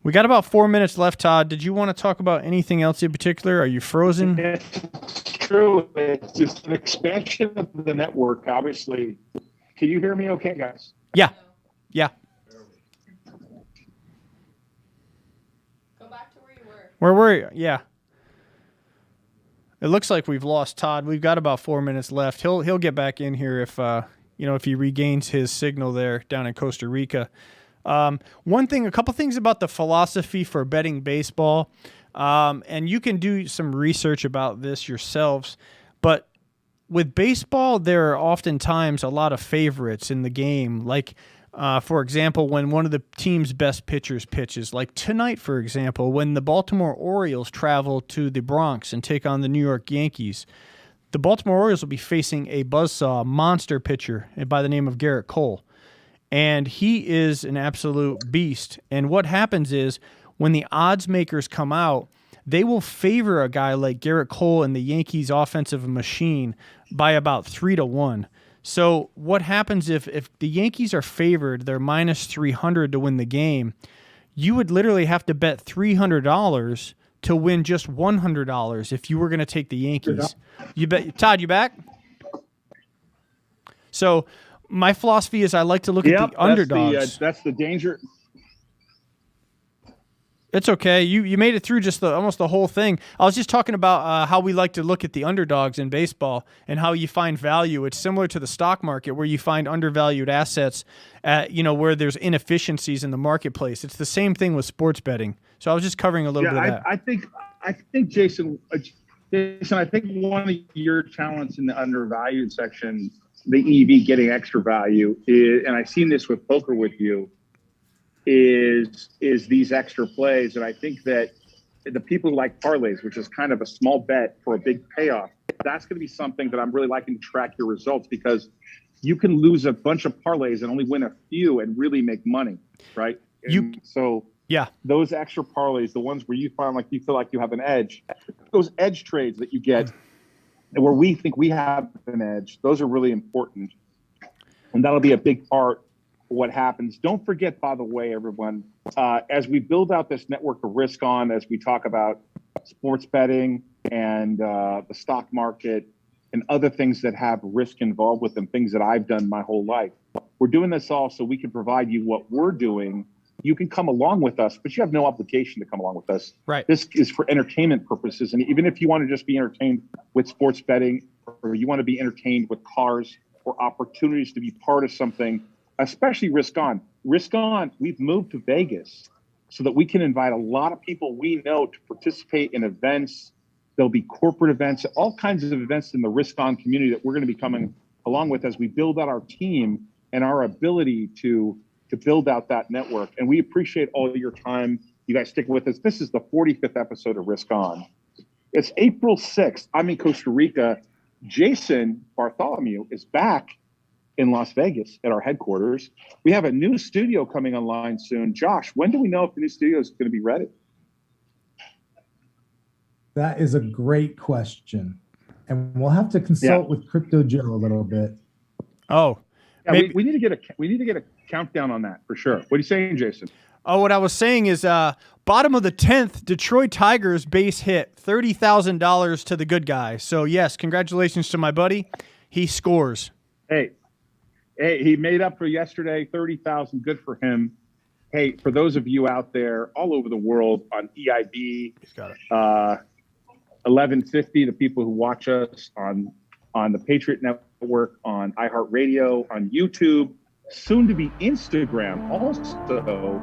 We got about 4 minutes left, Todd. Did you want to talk about anything else in particular? Are you frozen? It's true. It's just an expansion of the network, obviously. Can you hear me okay, guys? Yeah. Yeah. Go back to where you were. Where were you? Yeah. It looks like we've lost Todd. We've got about 4 minutes left. He'll get back in here if if he regains his signal there down in Costa Rica. A couple things about the philosophy for betting baseball, and you can do some research about this yourselves, but with baseball, there are oftentimes a lot of favorites in the game. Like, for example, when one of the team's best pitchers pitches, like tonight, for example, when the Baltimore Orioles travel to the Bronx and take on the New York Yankees, the Baltimore Orioles will be facing a buzzsaw monster pitcher by the name of Garrett Cole. And he is an absolute beast. And what happens is when the odds makers come out, they will favor a guy like Garrett Cole and the Yankees offensive machine by about 3-1. So what happens if the Yankees are favored, they're minus 300 to win the game, you would literally have to bet $300 to win just $100 if you were going to take the Yankees. You bet, Todd, you back? So my philosophy is I like to look at the underdogs. That's the danger. It's okay. You made it through just almost the whole thing. I was just talking about how we like to look at the underdogs in baseball and how you find value. It's similar to the stock market where you find undervalued assets at, where there's inefficiencies in the marketplace. It's the same thing with sports betting. So I was just covering a little bit of that. I think Jason, I think one of your talents in the undervalued section, the EV getting extra value is, and I've seen this with poker with you, is these extra plays. And I think that the people who like parlays, which is kind of a small bet for a big payoff, that's going to be something that I'm really liking to track your results, because you can lose a bunch of parlays and only win a few and really make money, right? Yeah. Those extra parlays, the ones where you find like you feel like you have an edge, those edge trades that you get where we think we have an edge, those are really important. And that'll be a big part of what happens. Don't forget, by the way, everyone, as we build out this network of Risk On, as we talk about sports betting and the stock market and other things that have risk involved with them, things that I've done my whole life, we're doing this all so we can provide you what we're doing. You can come along with us, but you have no obligation to come along with us. Right. This is for entertainment purposes. And even if you want to just be entertained with sports betting, or you want to be entertained with cars or opportunities to be part of something, especially Risk On. Risk On, we've moved to Vegas so that we can invite a lot of people we know to participate in events. There'll be corporate events, all kinds of events in the Risk On community that we're going to be coming along with as we build out our team and our ability to build out that network. And we appreciate all your time. You guys stick with us. This is the 45th episode of Risk On. It's April 6th. I'm in Costa Rica. Jason Bartholomew is back in Las Vegas at our headquarters. We have a new studio coming online soon. Josh, when do we know if the new studio is going to be ready? That is a great question. And we'll have to consult with Crypto Joe a little bit. Oh, yeah, we need to get a countdown on that for sure. What are you saying, Jason? Oh, what I was saying is bottom of the 10th, Detroit Tigers base hit, $30,000 to the good guy. So, yes, congratulations to my buddy. He scores. Hey, he made up for yesterday, 30,000. Good for him. Hey, for those of you out there all over the world on EIB, He's got it. 1150, the people who watch us on the Patriot Network, on iHeartRadio, on YouTube, soon to be Instagram also.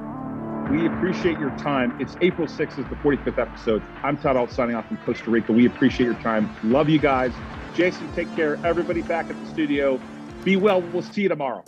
We appreciate your time. It's April 6th is the 45th episode. I'm Toddault signing off from Costa Rica. We appreciate your time. Love you guys. Jason, take care. Everybody back at the studio. Be well. We'll see you tomorrow.